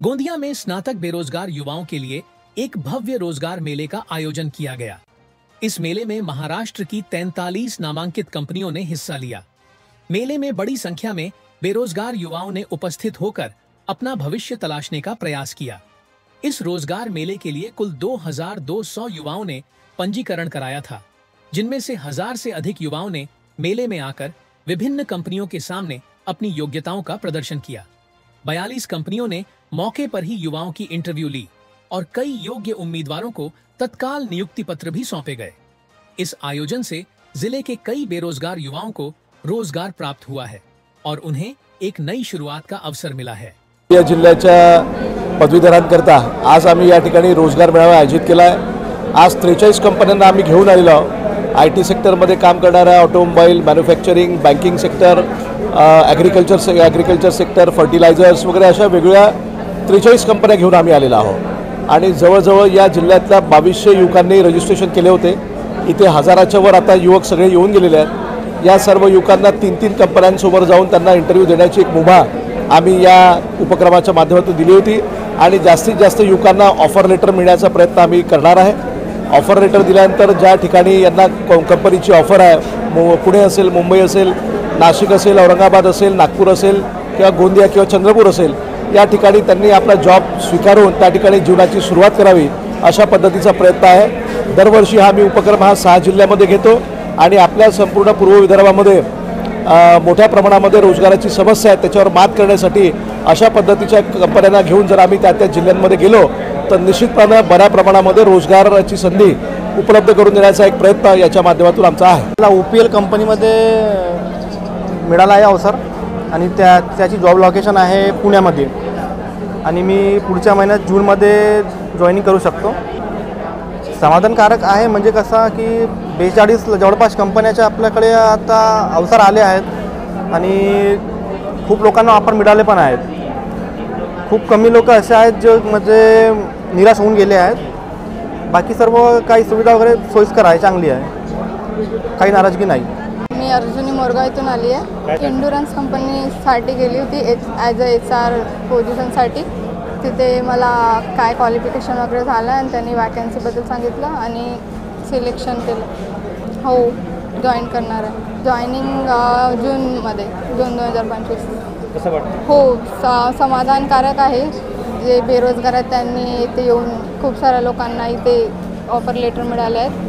गोंदिया में स्नातक बेरोजगार युवाओं के लिए एक भव्य रोजगार मेले का आयोजन किया गया। इस मेले में महाराष्ट्र की 43 नामांकित कंपनियों ने हिस्सा लिया। मेले में बड़ी संख्या में बेरोजगार युवाओं ने उपस्थित होकर अपना भविष्य तलाशने का प्रयास किया। इस रोजगार मेले के लिए कुल 2200 युवाओं ने पंजीकरण कराया था, जिनमें से 1000 से अधिक युवाओं ने मेले में आकर विभिन्न कंपनियों के सामने अपनी योग्यताओं का प्रदर्शन किया। 42 कंपनियों ने मौके पर ही युवाओं की इंटरव्यू ली और कई योग्य उम्मीदवारों को तत्काल नियुक्ति पत्र भी सौंपे गए। इस आयोजन से जिले के कई बेरोजगार युवाओं को रोजगार प्राप्त हुआ है और उन्हें एक नई शुरुआत का अवसर मिला है। या जिल्ह्याच्या पदवीधरांकरता आज आम्ही या ठिकाणी रोजगार मेळावा आयोजित केला आहे। आज 43 कंपन्यांना आम्ही घेऊन आलेलो आहोत। आयटी सेक्टरमध्ये काम करणाऱ्या automobile, manufacturing, banking sector, agriculture sector, fertilisers वगैरे अशा वेगवेगळ्या 43 कंपन्या घेऊन आम्ही आलेलो आहोत आणि जवळजवळ या जिल्ह्यातल्या 2200 युवकांनी रजिस्ट्रेशन केले होते। इथे हजाराच्या वर आता युवक सगळे येऊन गेलेले आहेत। या सर्व युवकांना 3-3 कंपन्यांसमोर जाऊन त्यांना इंटरव्ह्यू देण्याची एक मुभा आम्ही या उपक्रमाच्या माध्यमातून दिली होती आणि जास्तीत जास्त युवकांना ऑफर लेटर मिळण्याचा प्रयत्न आम्ही करणार आहे। ऑफर लेटर दिल्यानंतर ज्या ठिकाणी यांना कंपनीची ऑफर आहे, पुणे असेल, मुंबई असेल, नाशिक असेल, औरंगाबाद असेल, नागपूर असेल किंवा गोंदिया किंवा चंद्रपूर असेल, या ठिकाणी त्यांनी आपला जॉब स्वीकारून त्या ठिकाणी जीवनाची सुरुवात करावी अशा पद्धतीचा प्रयत्न आहे। दरवर्षी हा मी उपक्रम 6 जिल्ह्यामध्ये घेतो आणि आपल्या संपूर्ण पूर्व विदर्भामध्ये मोठ्या प्रमाणामध्ये रोजगाराची समस्या आहे, त्याच्यावर मात करण्यासाठी अशा पद्धतीच्या कंपन्यांना घेऊन जर आम्ही त्या जिल्ह्यांमध्ये गेलो तर निश्चितपणे बऱ्या प्रमाणामध्ये रोजगाराची संधी उपलब्ध करून देण्याचा एक प्रयत्न याच्या माध्यमातून आमचा आहे। मला OPL कंपनीमध्ये मिळाला आहे अवसर आणि त्याची जॉब लोकेशन आहे पुण्यामध्ये आणि मी पुढच्या महिन्यात जूनमध्ये जॉईनिंग करू शकतो। समाधानकारक आहे म्हणजे कसं की 42 जवळपास कंपन्याच्या आपल्याकडे आता अवसर आले आहेत आणि खूप लोकांना ऑफर मिळाले पण आहेत। खूप कमी लोक असे आहेत जे म्हणजे निराश होऊन गेले आहेत। बाकी सर्व काही सुविधा वगैरे सोयीस्कर आहे, चांगली आहे, काही नाराजगी नाही। मी अर्जुनी मोरगाव इथून आली आहे। इंडुरन्स कंपनीसाठी गेली होती ॲज अ HR पोझिशनसाठी। तिथे मला काय क्वालिफिकेशन वगैरे झालं आणि त्यांनी वॅकन्सीबद्दल सांगितलं आणि सिलेक्शन केलं। हो, जॉईन करणार आहे। जॉईनिंग जूनमध्ये, जून 2025। कसं वाटतं? हो, समाधानकारक आहे। जे बेरोजगार आहेत त्यांनी इथे येऊन खूप साऱ्या लोकांना इथे ऑफर लेटर मिळाले आहेत